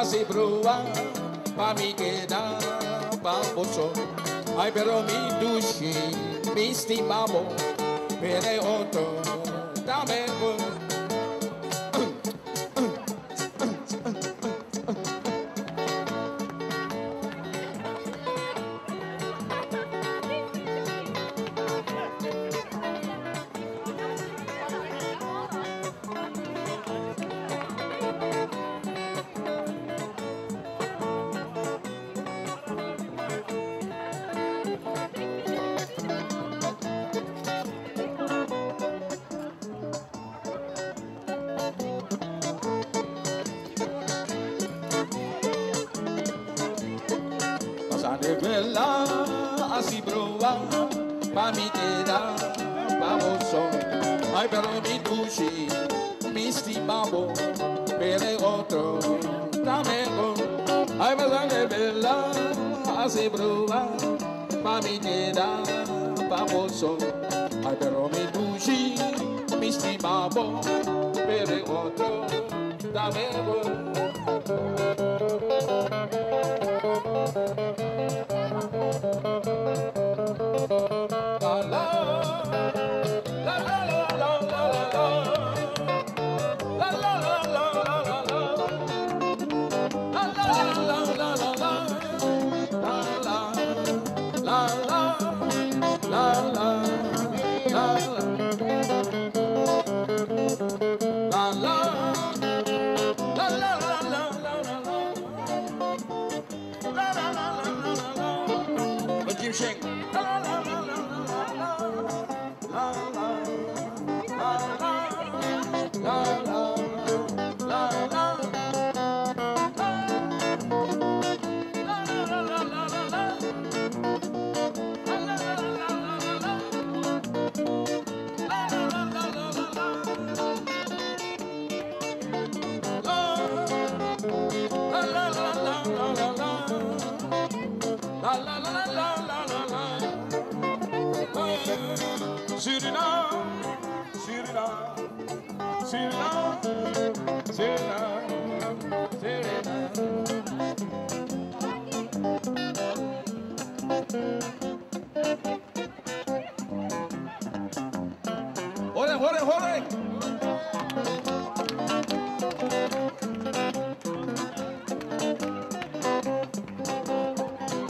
Si brua pa mi queda pa poso ay pero mi dushi mi stimamo pere otro dame de bella así brua pa mi queda famoso ay pero mi dushi mi stimamo per otro dame ay pero de bella así brua pa mi queda famoso ay pero mi dushi mi stimamo per otro dame Hold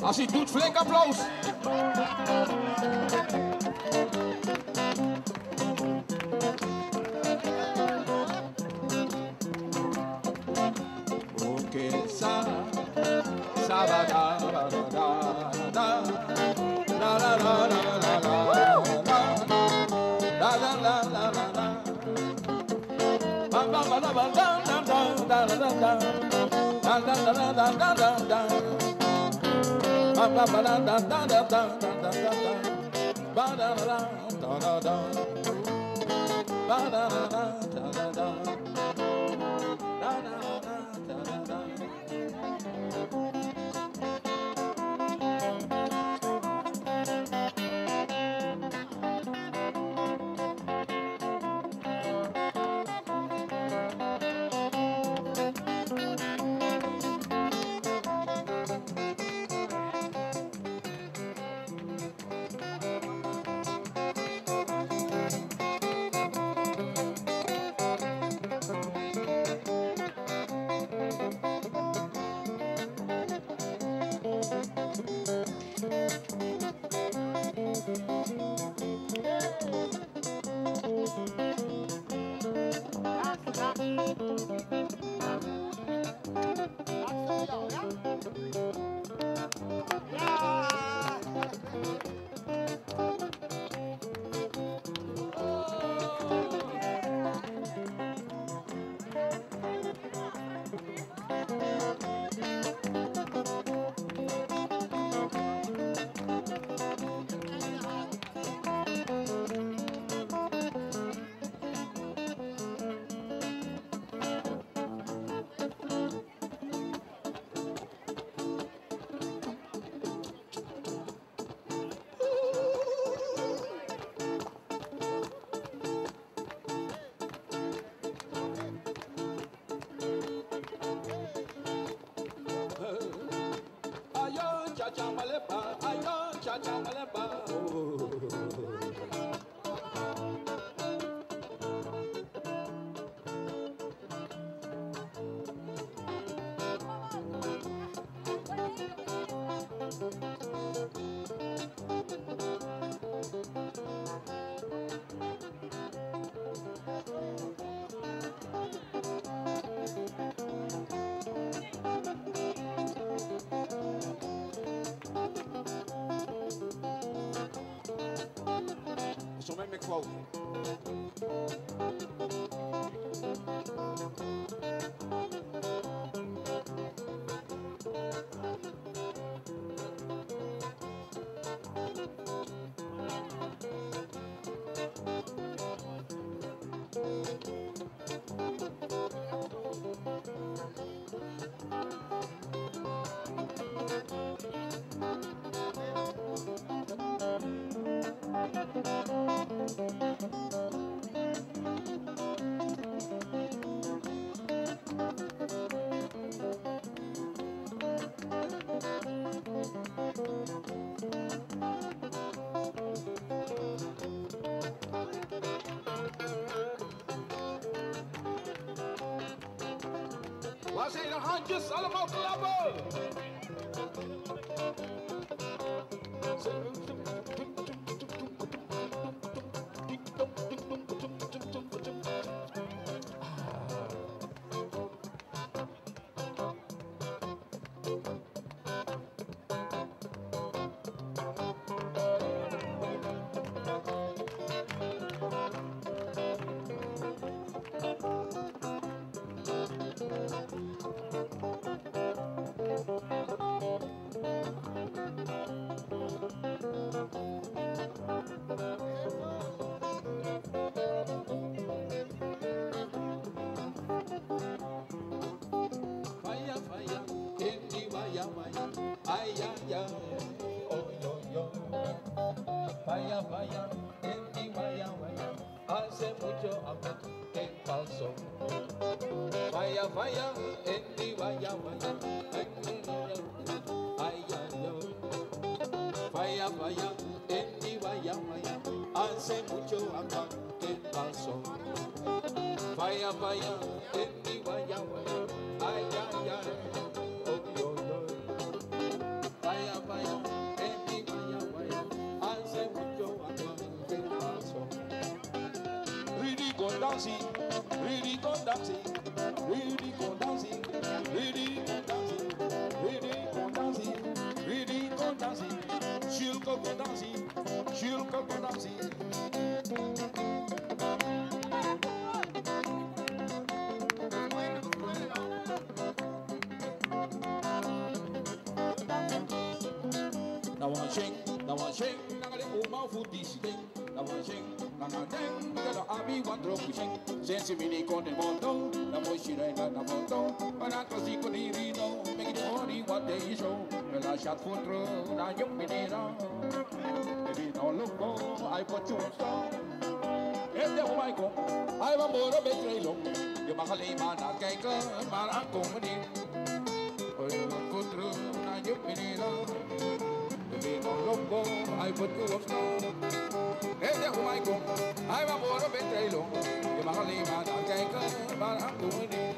Als hij doet, flink applaus. So make me quote. Was zijn de handjes allemaal klappen? Vaya, en mi vaya, hace mucho amor que pasó. Vaya, en mi vaya, ay, ay, vaya, en mi vaya, hace mucho amor que pasó. Vaya, en mi vaya, ay, ay, oh, oh, oh. Vaya, en mi vaya, hace mucho amor que pasó. Really go dancing, really go dancing, really go dancing, really go dancing, really go dancing, really go dancing. She'll go dancing, she'll go dancing. Now I shake, now I let my foot this thing. Now I shake, now I dang, now I be one drop pushing. Sense me con the mondo, now I should I not a mondo. But I can see con the rino, make it only one day show. Well, I shot for through, now you me there. Maybe no look, I put you on stone. And then I go, I want more of a trail. You make a lame man, I can't go, but I'm going in. Put through, now you me there. Loco, I put you up snow. Hey, there I go. I'm a more of a trailer. You're my only man, I can't come, but I'm doing it.